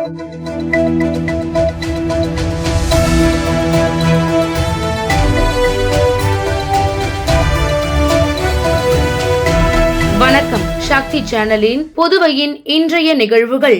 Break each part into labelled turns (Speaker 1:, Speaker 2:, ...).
Speaker 1: வணக்கம். சக்தி சேனலின் புதுவையின் இன்றைய நிகழ்வுகள்.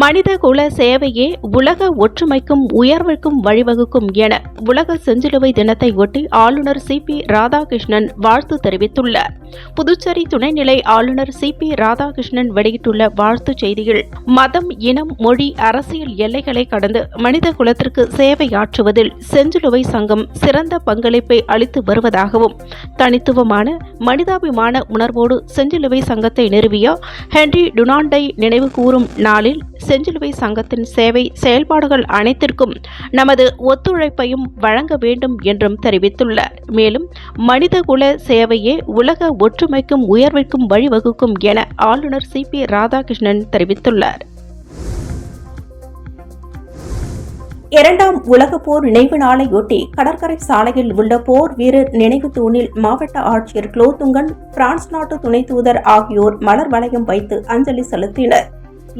Speaker 2: மனிதகுல சேவையே உலக ஒற்றுமைக்கும் உயர்வுக்கும் வழிவகுக்கும் என உலக செஞ்சிலுவை தினத்தை ஒட்டி ஆளுநர் சி.பி. ராதாகிருஷ்ணன் வாழ்த்து தெரிவித்துள்ளார். புதுச்சேரி துணைநிலை ஆளுநர் சி.பி. ராதாகிருஷ்ணன் வெளியிட்டுள்ள வாழ்த்துச் செய்தியில், மதம், இனம், மொழி, அரசியல் எல்லைகளை கடந்து மனித குலத்திற்கு சேவையாற்றுவதில் செஞ்சிலுவை சங்கம் சிறந்த பங்களிப்பை அளித்து வருவதாகவும், தனித்துவமான மனிதாபிமான உணர்வோடு செஞ்சிலுவை சங்கத்தை நிறுவிய ஹென்றி டுனாண்டை நினைவு கூறும் நாளில் செஞ்சிலுவை சங்கத்தின் சேவை செயல்பாடுகள் அனைத்திற்கும் நமது ஒத்துழைப்பையும் வழங்க வேண்டும் என்றும் தெரிவித்துள்ளார். மேலும் மனிதகுல சேவையே உலக ஒற்றுமைக்கும் உயர்விற்கும் வழிவகுக்கும் என ஆளுநர் சி.பி. ராதாகிருஷ்ணன் தெரிவித்துள்ளார்.
Speaker 3: இரண்டாம் உலக போர் நினைவு நாளையொட்டி கடற்கரை சாலையில் உள்ள போர் வீரர் நினைவு தூணில் மாவட்ட ஆட்சியர் குலோத்துங்கன், பிரான்ஸ் நாட்டு துணை தூதர் ஆகியோர் மலர் வளையம் வைத்து அஞ்சலி செலுத்தினர்.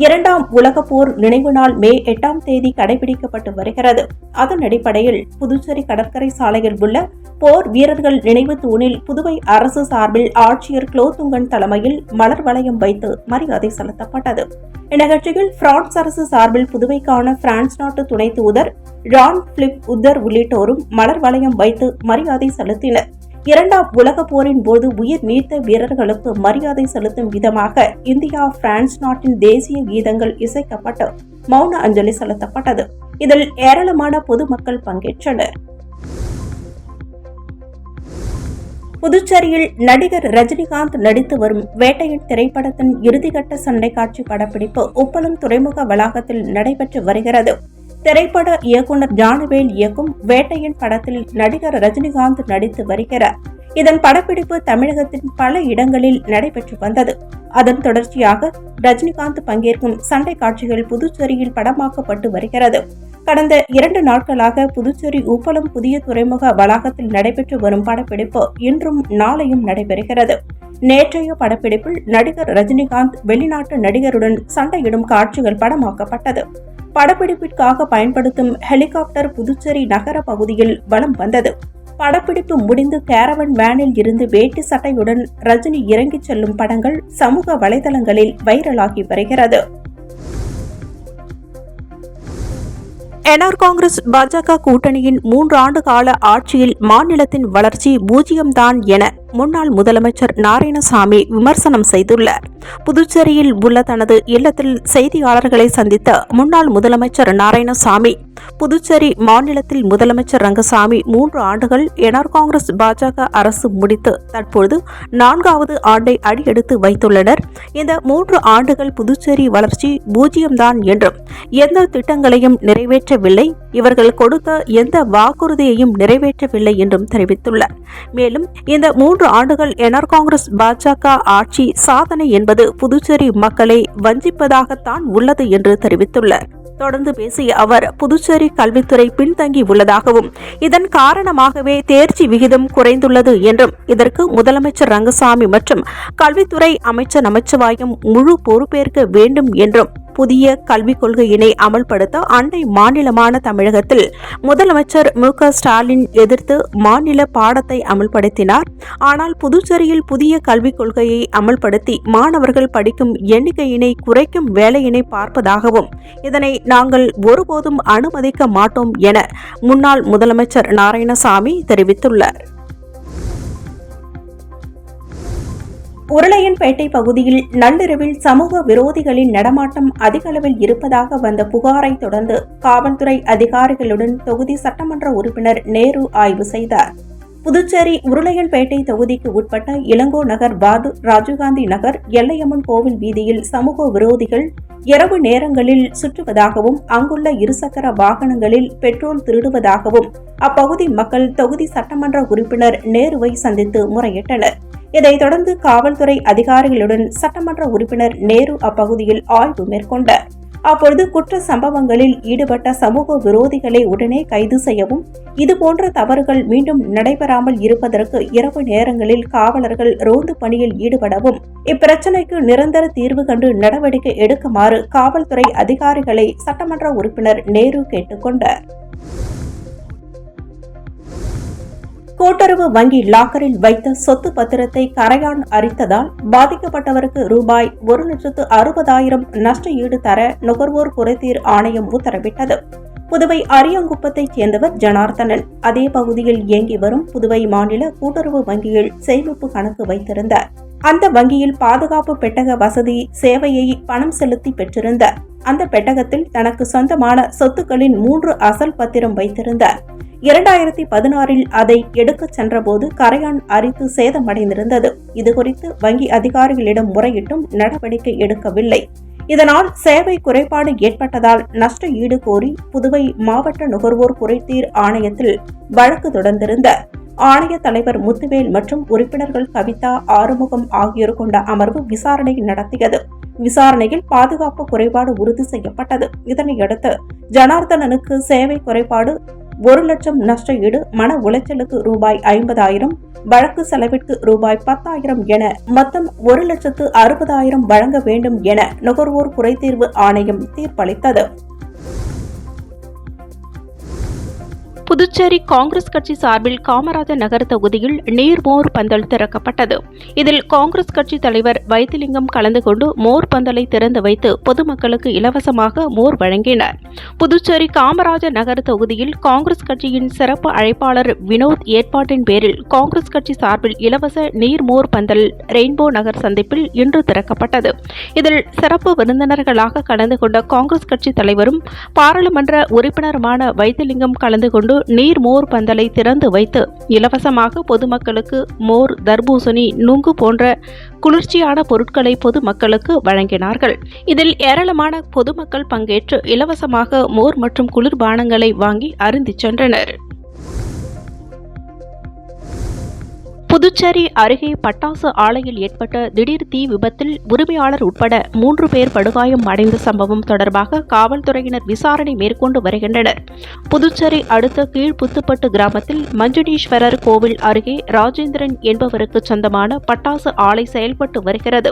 Speaker 3: இரண்டாம் உலக போர் நினைவு நாள் மே 8ஆம் தேதி கடைபிடிக்கப்பட்டு வருகிறது. அதன் அடிப்படையில் புதுச்சேரி கடற்கரை சாலையில் உள்ள போர் வீரர்கள் நினைவு தூணில் புதுவை அரசு சார்பில் ஆட்சியர் குலோத்துங்கன் தலைமையில் மலர் வளையம் வைத்து மரியாதை செலுத்தப்பட்டது. இந்நிகழ்ச்சியில் பிரான்ஸ் அரசு சார்பில் புதுவைக்கான பிரான்ஸ் நாட்டு துணை தூதர் ஜான் பிலிப் உத்தர் உள்ளிட்டோரும் மலர் வளையம் வைத்து மரியாதை செலுத்தினர். இரண்டாம் உலக போரின் போது உயிர் நீத்த வீரர்களுக்கு மரியாதை செலுத்தும் விதமாக இந்தியா, பிரான்ஸ் நாட்டின் தேசிய கீதங்கள் இசைக்கப்பட்டு மௌன அஞ்சலி செலுத்தப்பட்டது. இதில் ஏராளமான பொதுமக்கள் பங்கேற்றனர். புதுச்சேரியில் நடிகர் ரஜினிகாந்த் நடித்து வரும் வேட்டையன் திரைப்படத்தின் இறுதிக்கட்ட சண்டை காட்சி படப்பிடிப்பு உப்பளம் துறைமுக வளாகத்தில் நடைபெற்று வருகிறது. திரைப்பட இயக்குனர் ஞானவேல் இயக்கும் வேட்டையன் படத்தில் நடிகர் ரஜினிகாந்த் நடித்து வருகிறார். இதன் படப்பிடிப்பு தமிழகத்தின் பல இடங்களில் நடைபெற்று வந்தது. அதன் தொடர்ச்சியாக ரஜினிகாந்த் பங்கேற்கும் சண்டை காட்சிகள் புதுச்சேரியில் படமாக்கப்பட்டு வருகிறது. கடந்த 2 நாட்களாக புதுச்சேரி உப்பளம் புதிய துறைமுக வளாகத்தில் நடைபெற்று வரும் படப்பிடிப்பு இன்றும் நாளையும் நடைபெறுகிறது. நேற்றைய படப்பிடிப்பில் நடிகர் ரஜினிகாந்த் வெளிநாட்டு நடிகருடன் சண்டையிடும் காட்சிகள் படமாக்கப்பட்டது. படப்பிடிப்பிற்காக பயன்படுத்தும் ஹெலிகாப்டர் புதுச்சேரி நகர பகுதியில் வலம் வந்தது. படப்பிடிப்பு முடிந்து கேரவன் வேனில் இருந்து வேட்டி சட்டையுடன் ரஜினி இறங்கிச் செல்லும் படங்கள் சமூக வலைதளங்களில் வைரலாகி வருகிறது. என்ஆர் காங்கிரஸ் பாஜக கூட்டணியின் 3 ஆண்டு கால ஆட்சியில் மாநிலத்தின் வளர்ச்சி 0 தான் என முன்னாள் முதலமைச்சர் நாராயணசாமி விமர்சனம் செய்துள்ளார். புதுச்சேரியில் உள்ள தனது இல்லத்தில் செய்தியாளர்களை சந்தித்த முன்னாள் முதலமைச்சர் நாராயணசாமி, புதுச்சேரி மாநிலத்தில் முதலமைச்சர் ரங்கசாமி 3 ஆண்டுகள் என்ஆர் காங்கிரஸ் பாஜக அரசு முடித்து தற்போது 4வது ஆண்டை அடியெடுத்து வைத்துள்ளனர். இந்த 3 ஆண்டுகள் புதுச்சேரி வளர்ச்சி 0 தான் என்றும், எந்த திட்டங்களையும் நிறைவேற்றவில்லை, இவர்கள் கொடுத்த எந்த வாக்குறுதியையும் நிறைவேற்றவில்லை என்றும் தெரிவித்துள்ளார். மேலும் இந்த 3 ஆண்டுகள் என்ஆர் காங்கிரஸ் பாஜக ஆட்சி சாதனை என்பது புதுச்சேரி மக்களை வஞ்சிப்பதாகத்தான் உள்ளது என்று தெரிவித்துள்ளார். தொடர்ந்து பேசிய அவர், புதுச்சேரி கல்வித்துறை பின்தங்கி உள்ளதாகவும், இதன் காரணமாகவே தேர்ச்சி விகிதம் குறைந்துள்ளது என்றும், இதற்கு முதலமைச்சர் ரங்கசாமி மற்றும் கல்வித்துறை அமைச்சர் நமச்சிவாயம் முழு பொறுப்பேற்க வேண்டும் என்றும், புதிய கல்விக் கொள்கையினை அமல்படுத்த அண்டை மாநிலமான தமிழகத்தில் முதலமைச்சர் மு.க. ஸ்டாலின் எதிர்த்து மாநில பாடத்தை அமல்படுத்தினார். ஆனால் புதுச்சேரியில் புதிய கல்விக் கொள்கையை அமல்படுத்தி மாணவர்கள் படிக்கும் எண்ணிக்கையினை குறைக்கும் வேலையினை பார்ப்பதாகவும், இதனை நாங்கள் ஒருபோதும் அனுமதிக்க மாட்டோம் என முன்னாள் முதலமைச்சர் நாராயணசாமி தெரிவித்துள்ளார். உருளையன்பேட்டை பகுதியில் நள்ளிரவில் சமூக விரோதிகளின் நடமாட்டம் அதிக அளவில் இருப்பதாக வந்த புகாரை தொடர்ந்து காவல்துறை அதிகாரிகளுடன் தொகுதி சட்டமன்ற உறுப்பினர் நேரு ஆய்வு செய்தார். புதுச்சேரி உருளையன்பேட்டை தொகுதிக்கு உட்பட்ட இளங்கோ நகர் வார்டு, ராஜீவ்காந்தி நகர், எல்லையம்மன் கோவில் வீதியில் சமூக விரோதிகள் இரவு நேரங்களில் சுற்றுவதாகவும், அங்குள்ள இருசக்கர வாகனங்களில் பெட்ரோல் திருடுவதாகவும் அப்பகுதி மக்கள் தொகுதி சட்டமன்ற உறுப்பினர் நேருவை சந்தித்து முறையிட்டனர். இதைத் தொடர்ந்து காவல்துறை அதிகாரிகளுடன் சட்டமன்ற உறுப்பினர் நேரு அப்பகுதியில் ஆய்வு மேற்கொண்டார். அப்பொழுது குற்ற சம்பவங்களில் ஈடுபட்ட சமூக விரோதிகளை உடனே கைது செய்யவும், இதுபோன்ற தவறுகள் மீண்டும் நடைபெறாமல் இருப்பதற்கு இரவு நேரங்களில் காவலர்கள் ரோந்து பணியில் ஈடுபடவும், இப்பிரச்சினைக்கு நிரந்தர தீர்வு கண்டு நடவடிக்கை எடுக்குமாறு காவல்துறை அதிகாரிகளை சட்டமன்ற உறுப்பினர் நேரு கேட்டுக்கொண்டார். கூட்டுறவு வங்கி லாக்கரில் வைத்த சொத்து பத்திரத்தை கரையான் அரித்ததால் பாதிக்கப்பட்டவருக்கு ரூபாய் 1,60,000 நஷ்ட ஈடு தர நுகர்வோர் குறைதீர் ஆணையம் உத்தரவிட்டது. புதுவை அரியாங்குப்பத்தைச் சேர்ந்தவர் ஜனார்த்தனன். அதே பகுதியில் இயங்கி வரும் புதுவை மாநில கூட்டுறவு வங்கியில் சேமிப்பு கணக்கு வைத்திருந்தார். அந்த வங்கியில் பாதுகாப்பு பெட்டக வசதி சேவையை பணம் செலுத்தி பெற்றிருந்தார். அந்த பெட்டகத்தில் தனக்கு சொந்தமான சொத்துக்களின் 3 அசல் பத்திரம் வைத்திருந்தார். 2016 அதை எடுக்கச் சென்றபோது கரையான் அரித்து சேதமடைந்திருந்தது. இதுகுறித்து வங்கி அதிகாரிகளிடம் முறையிட்டும் நடவடிக்கை எடுக்கவில்லை. இதனால் சேவை குறைபாடு ஏற்பட்டதால் நஷ்ட ஈடு கோரி புதுவை மாவட்ட நுகர்வோர் குறைதீர் ஆணையத்தில் வழக்கு தொடர்ந்திருந்தார். ஆணைய தலைவர் முத்துவேல் மற்றும் உறுப்பினர்கள் கவிதா, ஆறுமுகம் ஆகியோர் கொண்ட அமர்வு விசாரணை நடத்தியது. விசாரணையில் பாதுகாப்பு குறைபாடு உறுதி செய்யப்பட்டது. இதனையடுத்து ஜனார்த்தனனுக்கு சேவை குறைபாடு 1,00,000 நஷ்ட ஈடு, மன உளைச்சலுக்கு ரூபாய் 50,000, வழக்கு செலவிற்கு ரூபாய் 10,000 என மொத்தம் 1,60,000 வழங்க வேண்டும் என நுகர்வோர் குறைதீர்வு ஆணையம் தீர்ப்பளித்தது.
Speaker 2: புதுச்சேரி காங்கிரஸ் கட்சி சார்பில் காமராஜர் நகர் தொகுதியில் நீர்மோர் பந்தல் திறக்கப்பட்டது. இதில் காங்கிரஸ் கட்சி தலைவர் வைத்திலிங்கம் கலந்து கொண்டு மோர் பந்தலை திறந்து வைத்து பொதுமக்களுக்கு இலவசமாக மோர் வழங்கினார். புதுச்சேரி காமராஜர் நகர் தொகுதியில் காங்கிரஸ் கட்சியின் சிறப்பு அழைப்பாளர் வினோத் ஏற்பாட்டின் பேரில் காங்கிரஸ் கட்சி சார்பில் இலவச நீர்மோர் பந்தல் ரெயின்போ நகர் சந்திப்பில் இன்று திறக்கப்பட்டது. இதில் சிறப்பு விருந்தினர்களாக கலந்து கொண்ட காங்கிரஸ் கட்சி தலைவரும் பாராளுமன்ற உறுப்பினருமான வைத்திலிங்கம் கலந்து கொண்டு நீர் மோர் பந்தலை திறந்து வைத்து இலவசமாக பொதுமக்களுக்கு மோர், தர்பூசணி, நுங்கு போன்ற குளிர்ச்சியான பொருட்களை பொதுமக்களுக்கு வழங்கினார்கள். இதில் ஏராளமான பொதுமக்கள் பங்கேற்று இலவசமாக மோர் மற்றும் குளிர்பானங்களை வாங்கி அருந்திச் சென்றனர். புதுச்சேரி அருகே பட்டாசு ஆலையில் ஏற்பட்ட திடீர் தீ விபத்தில் உரிமையாளர் உட்பட 3 பேர் படுகாயம் அடைந்த சம்பவம் தொடர்பாக காவல்துறையினர் விசாரணை மேற்கொண்டு வருகின்றனர். புதுச்சேரி அடுத்த கீழ்புத்துப்பட்டு கிராமத்தில் மஞ்சுடீஸ்வரர் கோவில் அருகே ராஜேந்திரன் என்பவருக்கு சொந்தமான பட்டாசு ஆலை செயல்பட்டு வருகிறது.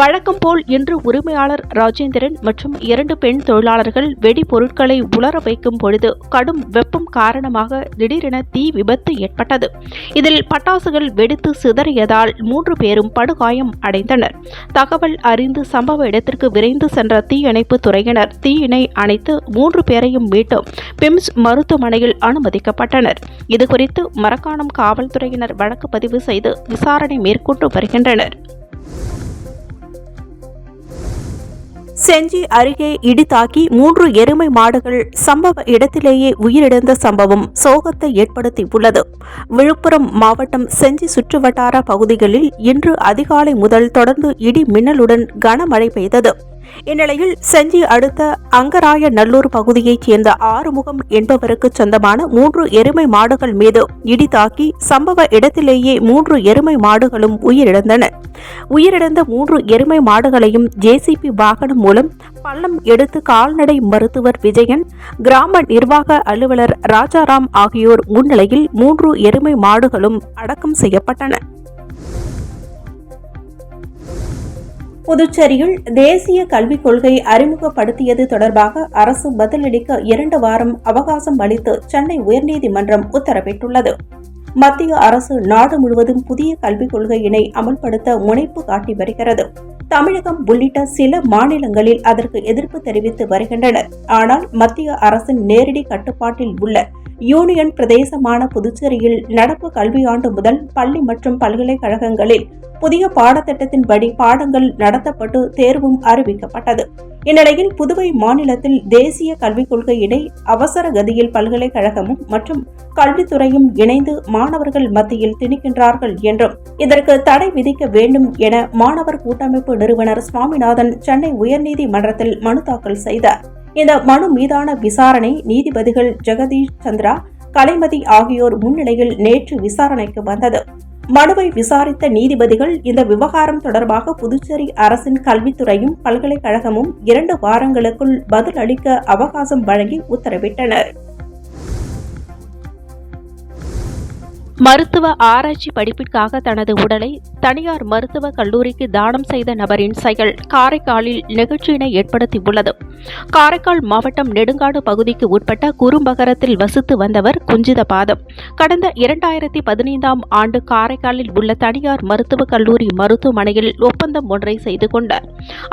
Speaker 2: வழக்கம் போல் இன்று உரிமையாளர் ராஜேந்திரன் மற்றும் 2 பெண் தொழிலாளர்கள் வெடிபொருட்களை உலர வைக்கும் பொழுது கடும் வெப்பம் காரணமாக திடீரென தீ விபத்து ஏற்பட்டது. இதில் பட்டாசுகள் வெடித்து சிதறியதால் 3 பேரும் படுகாயம் அடைந்தனர். தகவல் அறிந்து சம்பவ இடத்திற்கு விரைந்து சென்ற தீயணைப்பு துறையினர் தீயினை அணைத்து 3 பேரையும் மீட்டு பிம்ஸ் மருத்துவமனையில் அனுமதிக்கப்பட்டனர். இதுகுறித்து மரக்காணம் காவல்துறையினர் வழக்கு பதிவு செய்து விசாரணை மேற்கொண்டு வருகின்றனர்.
Speaker 3: செஞ்சி அருகே இடி தாக்கி 3 எருமை மாடுகள் சம்பவ இடத்திலேயே உயிரிழந்த சம்பவம் சோகத்தை ஏற்படுத்தியுள்ளது. விழுப்புரம் மாவட்டம் செஞ்சி சுற்றுவட்டார பகுதிகளில் இன்று அதிகாலை முதல் தொடர்ந்து இடி மின்னலுடன் கனமழை பெய்தது. இந்நிலையில் செஞ்சி அடுத்த அங்கராய நல்லூர் பகுதியைச் சேர்ந்த ஆறுமுகம் என்பவருக்கு சொந்தமான 3 எருமை மாடுகள் மீது இடி தாக்கி சம்பவ இடத்திலேயே 3 எருமை மாடுகளும் உயிரிழந்தன. உயிரிழந்த 3 எருமை மாடுகளையும் ஜேசிபி வாகனம் மூலம் பள்ளம் எடுத்து கால்நடை மருத்துவர் விஜயன், கிராம நிர்வாக அலுவலர் ராஜாராம் ஆகியோர் முன்னிலையில் 3 எருமை மாடுகளும் அடக்கம் செய்யப்பட்டன. புதுச்சேரியில் தேசிய கல்விக் கொள்கை அறிமுகப்படுத்தியது தொடர்பாக அரசு பதிலளிக்க 2 வாரம் அவகாசம் அளித்து சென்னை உயர்நீதிமன்றம் உத்தரவிட்டுள்ளது. மத்திய அரசு நாடு முழுவதும் புதிய கல்விக் கொள்கையினை அமல்படுத்த முனைப்பு காட்டி வருகிறது. தமிழகம் உள்ளிட்ட சில மாநிலங்களில் அதற்கு எதிர்ப்பு தெரிவித்து வருகின்றனர். ஆனால் மத்திய அரசின் நேரடி கட்டுப்பாட்டில் உள்ள யூனியன் பிரதேசமான புதுச்சேரியில் நடப்பு கல்வியாண்டு முதல் பள்ளி மற்றும் பல்கலைக்கழகங்களில் புதிய பாடத்திட்டத்தின்படி பாடங்கள் நடத்தப்பட்டு தேர்வும் அறிவிக்கப்பட்டது. இந்நிலையில் புதுவை மாநிலத்தில் தேசிய கல்விக் கொள்கையினை அவசர கதியில் பல்கலைக்கழகமும் மற்றும் கல்வித்துறையும் இணைந்து மாணவர்கள் மத்தியில் திணிக்கின்றார்கள் என்றும் இதற்கு தடை விதிக்க வேண்டும் என மாணவர் கூட்டமைப்பு நிறுவனர் சுவாமிநாதன் சென்னை உயர்நீதிமன்றத்தில் மனு தாக்கல் செய்தார். இந்த மனு மீதான விசாரணை நீதிபதிகள் ஜெகதீஷ் சந்திரா, கலைமதி ஆகியோர் முன்னிலையில் நேற்று விசாரணைக்கு வந்தது. மனுவை விசாரித்த நீதிபதிகள் இந்த விவகாரம் தொடர்பாக புதுச்சேரி அரசின் கல்வித்துறையும் பல்கலைக்கழகமும் 2 வாரங்களுக்குள் பதில் அளிக்க அவகாசம் வழங்கி உத்தரவிட்டனர்.
Speaker 2: மருத்துவ ஆராய்ச்சி படிப்பிற்காக தனது உடலை தனியார் மருத்துவக் கல்லூரிக்கு தானம் செய்த நபரின் செயல் காரைக்காலில் நெகிழ்ச்சியினை ஏற்படுத்தியுள்ளது. காரைக்கால் மாவட்டம் நெடுங்காடு பகுதிக்கு உட்பட்ட குறும்பகரத்தில் வசித்து வந்தவர் குஞ்சிதபாதம் கடந்த 2015ஆம் ஆண்டு காரைக்காலில் உள்ள தனியார் மருத்துவக் கல்லூரி மருத்துவமனையில் ஒப்பந்தம் ஒன்றை செய்து கொண்டார்.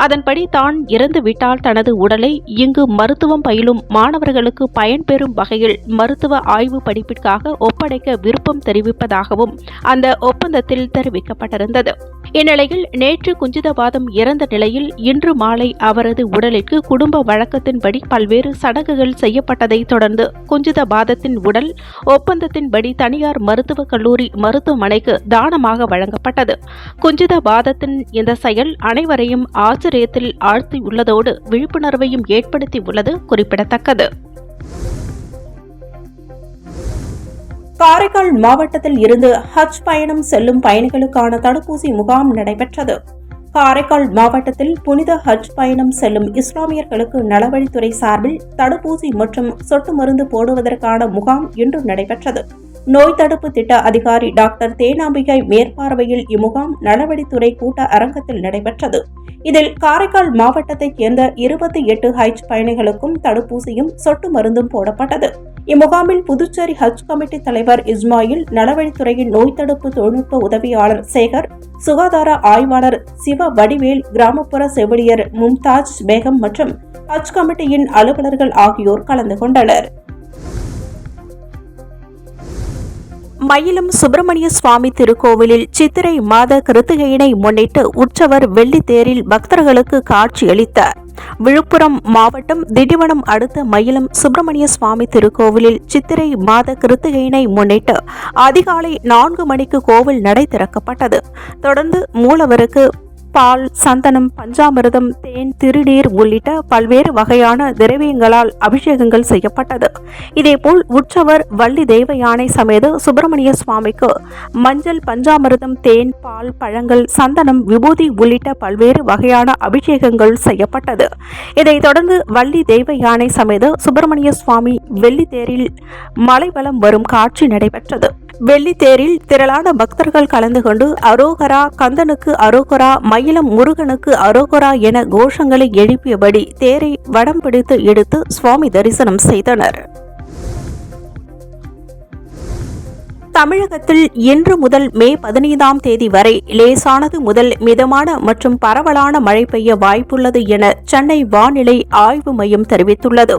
Speaker 2: அதன்படி தான் இறந்துவிட்டால் தனது உடலை இங்கு மருத்துவம் பயிலும் மாணவர்களுக்கு பயன்பெறும் வகையில் மருத்துவ ஆய்வு படிப்பிற்காக ஒப்படைக்க விருப்பம் தெரிவிப்பதாகவும் அந்த ஒப்பந்தத்தில் தெரிவிக்கப்பட்டிருந்தது. இந்நிலையில் நேற்று குஞ்சிதபாதம் இறந்த நிலையில் இன்று மாலை அவரது உடலிற்கு குடும்ப வழக்கத்தின்படி பல்வேறு சடங்குகள் செய்யப்பட்டதை தொடர்ந்து குஞ்சிதபாதத்தின் உடல் ஒப்பந்தத்தின்படி தனியார் மருத்துவக் கல்லூரி மருத்துவமனைக்கு தானமாக வழங்கப்பட்டது. குஞ்சிதபாதத்தின் இந்த செயல் அனைவரையும் ஆச்சரியத்தில் ஆழ்த்தியுள்ளதோடு விழிப்புணர்வையும் ஏற்படுத்தியுள்ளது குறிப்பிடத்தக்கது.
Speaker 3: காரைக்கால் மாவட்டத்தில் இருந்து ஹஜ் பயணம் செல்லும் பயணிகளுக்கான தடுப்பூசி முகாம் நடைபெற்றது. காரைக்கால் மாவட்டத்தில் புனித ஹஜ் பயணம் செல்லும் இஸ்லாமியர்களுக்கு நலவழித்துறை சார்பில் தடுப்பூசி மற்றும் சொட்டு மருந்து போடுவதற்கான முகாம் இன்று நடைபெற்றது. நோய் தடுப்பு திட்ட அதிகாரி டாக்டர் தேனாம்பிகை மேற்பார்வையில் இம்முகாம் நலவழித்துறை கூட்ட அரங்கத்தில் நடைபெற்றது. இதில் காரைக்கால் மாவட்டத்தைச் சேர்ந்த 28 ஹஜ் பயணிகளுக்கும் தடுப்பூசியும் சொட்டு மருந்தும் போடப்பட்டது. இம்முகாமில் புதுச்சேரி ஹஜ் கமிட்டி தலைவர் இஸ்மாயில், நலவழித்துறையின் நோய் தடுப்பு தொழில்நுட்ப உதவியாளர் சேகர், சுகாதார ஆய்வாளர் சிவ வடிவேல், கிராமப்புற செவிலியர் மும்தாஜ் பேகம் மற்றும் ஹஜ் கமிட்டியின் அலுவலர்கள் ஆகியோர் கலந்து கொண்டனர். மயிலம் சுப்பிரமணிய சுவாமி திருக்கோவிலில் சித்திரை மாத கிருத்திகையினை முன்னிட்டு உற்சவர் வெள்ளித்தேரில் பக்தர்களுக்கு காட்சியளித்தார். விழுப்புரம் மாவட்டம் திண்டிவனம் அடுத்த மயிலம் சுப்பிரமணிய சுவாமி திருக்கோவிலில் சித்திரை மாத கிருத்திகையினை முன்னிட்டு அதிகாலை 4 மணிக்கு கோவில் நடை திறக்கப்பட்டது. தொடர்ந்து மூலவருக்கு பால், சந்தனம், பஞ்சாமிர்தம், தேன், திருநீர் உள்ளிட்ட பல்வேறு வகையான திரவியங்களால் அபிஷேகங்கள் செய்யப்பட்டது. இதேபோல் உற்சவர் வள்ளி தெய்வ யானை சமேத சுப்பிரமணிய சுவாமிக்கு மஞ்சள், பஞ்சாமிர்தம், தேன், பால், பழங்கள், சந்தனம், விபூதி உள்ளிட்ட பல்வேறு வகையான அபிஷேகங்கள் செய்யப்பட்டது. இதைத் தொடர்ந்து வள்ளி தெய்வ யானை சமேத சுப்பிரமணிய சுவாமி வெள்ளித்தேரில் மலைவலம் வரும் காட்சி நடைபெற்றது. வெள்ளித்தேரில் திரளான பக்தர்கள் கலந்து கொண்டு அரோகரா, கந்தனுக்கு அரோகரா, மயிலம் முருகனுக்கு அரோகரா என கோஷங்களை எழுப்பியபடி தேரை வடம் பிடித்து எடுத்து சுவாமி தரிசனம் செய்தனர். தமிழகத்தில் இன்று முதல் மே 15ஆம் தேதி வரை லேசானது முதல் மிதமான மற்றும் பரவலான மழை பெய்ய வாய்ப்புள்ளது என சென்னை வானிலை ஆய்வு மையம் தெரிவித்துள்ளது.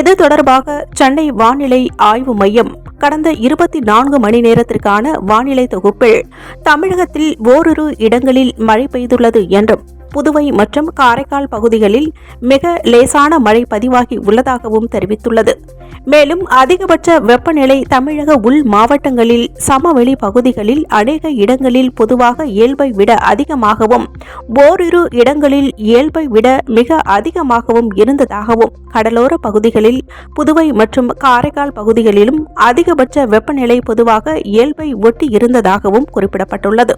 Speaker 3: இது தொடர்பாக சென்னை வானிலை ஆய்வு மையம் கடந்த 24 மணி நேரத்திற்கான வானிலை தொகுப்பில் தமிழகத்தில் ஓரிரு இடங்களில் மழை பெய்துள்ளது என்றும் புதுவை மற்றும் காரைக்கால் பகுதிகளில் மிக லேசான மழை பதிவாகி உள்ளதாகவும் தெரிவித்துள்ளது. மேலும் அதிகபட்ச வெப்பநிலை தமிழக உள் மாவட்டங்களில் சமவெளி பகுதிகளில் அநேக இடங்களில் பொதுவாக இயல்பை விட அதிகமாகவும் ஓரிரு இடங்களில் இயல்பை விட மிக அதிகமாகவும் இருந்ததாகவும் கடலோர பகுதிகளில் புதுவை மற்றும் காரைக்கால் பகுதிகளிலும் அதிகபட்ச வெப்பநிலை பொதுவாக இயல்பை ஒட்டி இருந்ததாகவும் குறிப்பிடப்பட்டுள்ளது.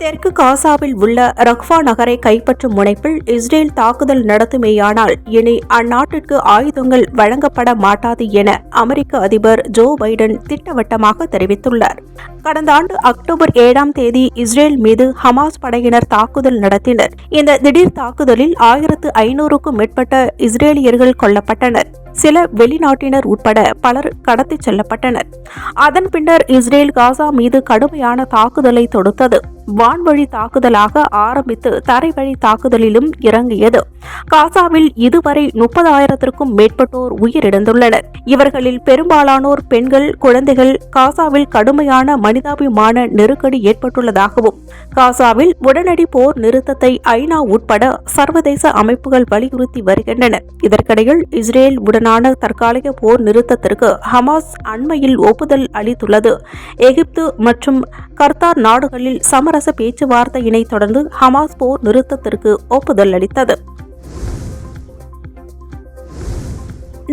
Speaker 3: தெற்கு காசாவில் உள்ள ரக்ஃபா நகரை கைப்பற்றும் முனைப்பில் இஸ்ரேல் தாக்குதல் நடத்துமேயானால் இனி அந்நாட்டிற்கு ஆயுதங்கள் வழங்கப்பட மாட்டாது என அமெரிக்க அதிபர் ஜோ பைடன் திட்டவட்டமாக தெரிவித்துள்ளார். கடந்த ஆண்டு அக்டோபர் 7ஆம் தேதி இஸ்ரேல் மீது ஹமாஸ் படையினர் தாக்குதல் நடத்தினர். இந்த திடீர் தாக்குதலில் 1500க்கும் மேற்பட்ட இஸ்ரேலியர்கள் கொல்லப்பட்டனர். சில வெளிநாட்டினர் உட்பட பலர் கடத்திச் செல்லப்பட்டனர். அதன் பின்னர் இஸ்ரேல் காசா மீது கடுமையான தாக்குதலை தொடுத்தது. வான்வழி தாக்குதலாக ஆரம்பித்து தரைவழி தாக்குதலிலும் இறங்கியது. காசாவில் இதுவரை 30,000க்கும் மேற்பட்டோர் உயிரிழந்துள்ளனர். இவர்களில் பெரும்பாலானோர் பெண்கள், குழந்தைகள். காசாவில் கடுமையான மனிதாபிமான நெருக்கடி ஏற்பட்டுள்ளதாகவும் காசாவில் உடனடி போர் நிறுத்தத்தை ஐநா உட்பட சர்வதேச அமைப்புகள் வலியுறுத்தி வருகின்றன. இதற்கிடையில் இஸ்ரேல் உடனான தற்காலிக போர் நிறுத்தத்திற்கு ஹமாஸ் அண்மையில் ஒப்புதல் அளித்துள்ளது. எகிப்து மற்றும் கத்தார் நாடுகளில் சமரச பேச்சுவார்த்தையினை தொடர்ந்து ஹமாஸ் போர் நிறுத்தத்திற்கு ஒப்புதல் அளித்தது.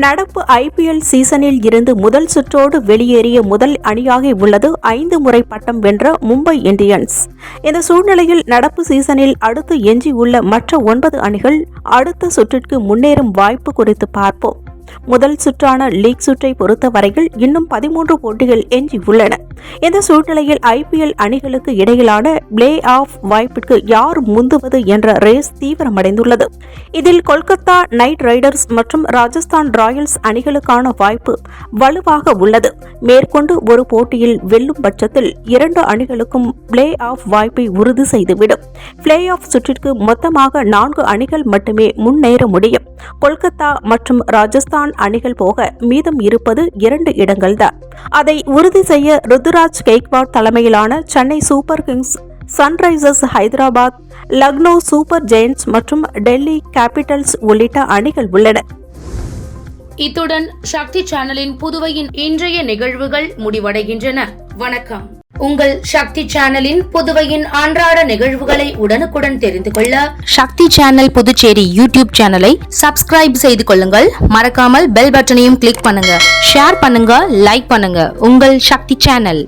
Speaker 3: நடப்பு IPL சீசனில் இருந்து முதல் சுற்றோடு வெளியேறிய முதல் அணியாகி உள்ளது 5 முறை பட்டம் வென்ற மும்பை இந்தியன்ஸ். இந்த சூழ்நிலையில் நடப்பு சீசனில் அடுத்து எஞ்சியுள்ள மற்ற 9 அணிகள் அடுத்த சுற்றிற்கு முன்னேறும் வாய்ப்பு குறித்து பார்ப்போம். முதல் சுற்றான லீக் சுற்றை பொறுத்தவரையில் இன்னும் 13 போட்டிகள் எஞ்சியுள்ளன. இந்த சூழ்நிலையில் IPL அணிகளுக்கு இடையிலான பிளே ஆஃப் வாய்ப்பிற்கு யார் முந்துவது என்ற ரேஸ் தீவிரமடைந்துள்ளது. இதில் கொல்கத்தா நைட் ரைடர்ஸ் மற்றும் ராஜஸ்தான் ராயல்ஸ் அணிகளுக்கான வாய்ப்பு வலுவாக உள்ளது. மேற்கொண்டு ஒரு போட்டியில் வெல்லும் பட்சத்தில் 2 அணிகளுக்கும் பிளே ஆஃப் வாய்ப்பை உறுதி செய்துவிடும். பிளே ஆஃப் சுற்றிற்கு மொத்தமாக 4 அணிகள் மட்டுமே முன்னேற முடியும். கொல்கத்தா மற்றும் ராஜஸ்தான் அணிகள் போக மீதம் இருப்பது 2 இடங்கள்தான். அதை உறுதி செய்ய ருத்துராஜ் கெய்க்வாட் தலைமையிலான Chennai super Kings, Sunrisers Hyderabad, Lucknow super giants மற்றும் டெல்லி கேபிட்டல்ஸ் உள்ளிட்ட அணிகள் உள்ளன.
Speaker 1: இத்துடன் சக்தி சேனலின் புதுவையின் இன்றைய நிகழ்வுகள் முடிவடைகின்றன. வணக்கம். உங்கள் சக்தி சேனலின் புதுவையின் அன்றாட நிகழ்வுகளை உடனுக்குடன் தெரிந்து கொள்ள சக்தி சேனல் புதுச்சேரி யூடியூப் சேனலை சப்ஸ்கிரைப் செய்து கொள்ளுங்கள். மறக்காமல் பெல் பட்டனையும் கிளிக் பண்ணுங்க, ஷேர் பண்ணுங்க, லைக் பண்ணுங்க. உங்கள் சக்தி சேனல்.